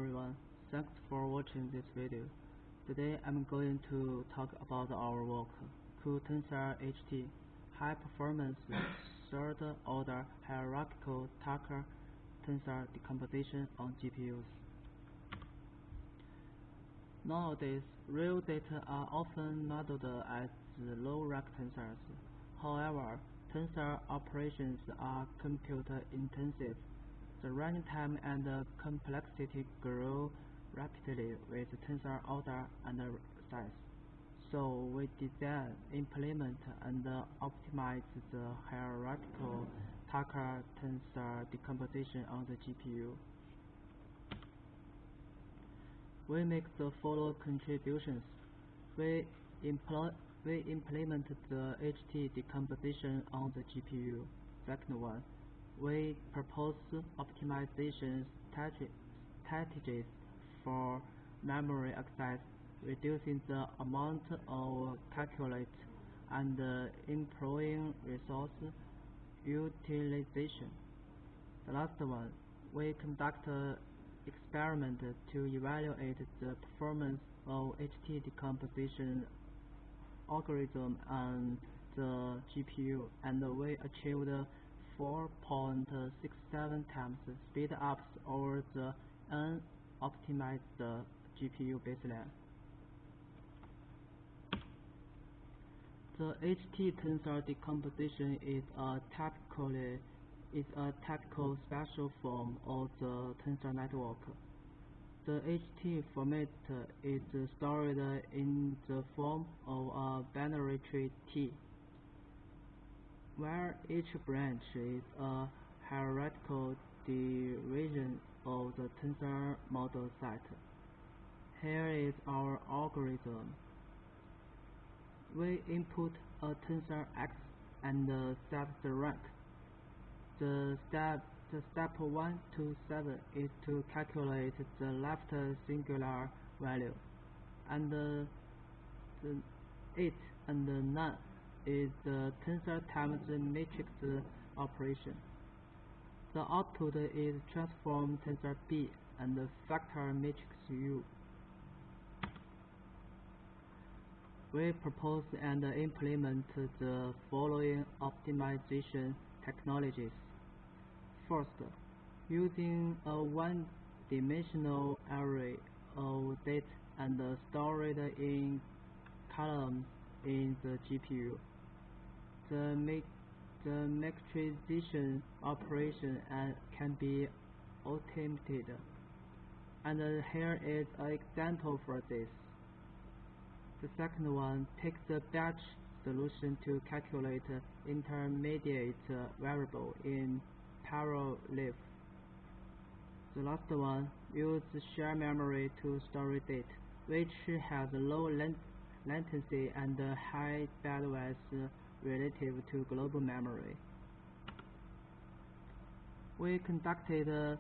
everyone, thanks for watching this video. Today I'm going to talk about our work, cuTensor-HT, high performance third order hierarchical TuckerTensor decomposition on GPUs. Nowadays, real data are often modeled as low-rank tensors. However, tensor operations are compute-intensive. The running time and the complexity grow rapidly with tensor order and size. So we design, implement, and optimize the hierarchical TuckerTensor decomposition on the GPU. We make the following contributions. We implement the HT decomposition on the GPU. Second one, we propose optimization strategies for memory access, reducing the amount of calculate and improving resource utilization. The last one, we conduct experiment to evaluate the performance of HT decomposition algorithm on the GPU, and we achieved 4.67 times speed ups over the unoptimized GPU baseline. The HT tensor decomposition is a typical special form of the tensor network. The HT format is stored in the form of a binary tree T, where each branch is a hierarchical division of the tensor model set. Here is our algorithm. We input a tensor X and set the rank. The step 1 to 7 is to calculate the left singular value, and the 8 and 9 is the tensor times matrix operation. The output is transform tensor B and factor matrix U. We propose and implement the following optimization technologies. First, using a one-dimensional array of data and stored in columns in the GPU. The matrixization operation can be automated, and here is an example for this. The second one takes the batch solution to calculate intermediate variable in parallel. The last one uses shared memory to store data, which has low latency and high bandwidth relative to global memory. We conducted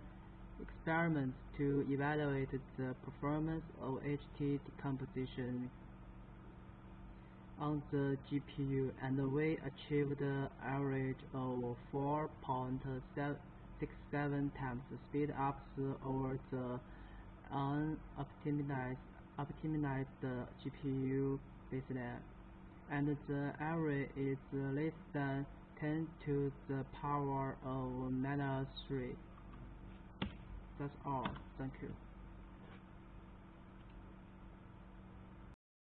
experiments to evaluate the performance of HT decomposition on the GPU, and we achieved an average of 4.67 times speed ups over the unoptimized GPU baseline, and the average is less than 10 to the power of -3. That's all. Thank you.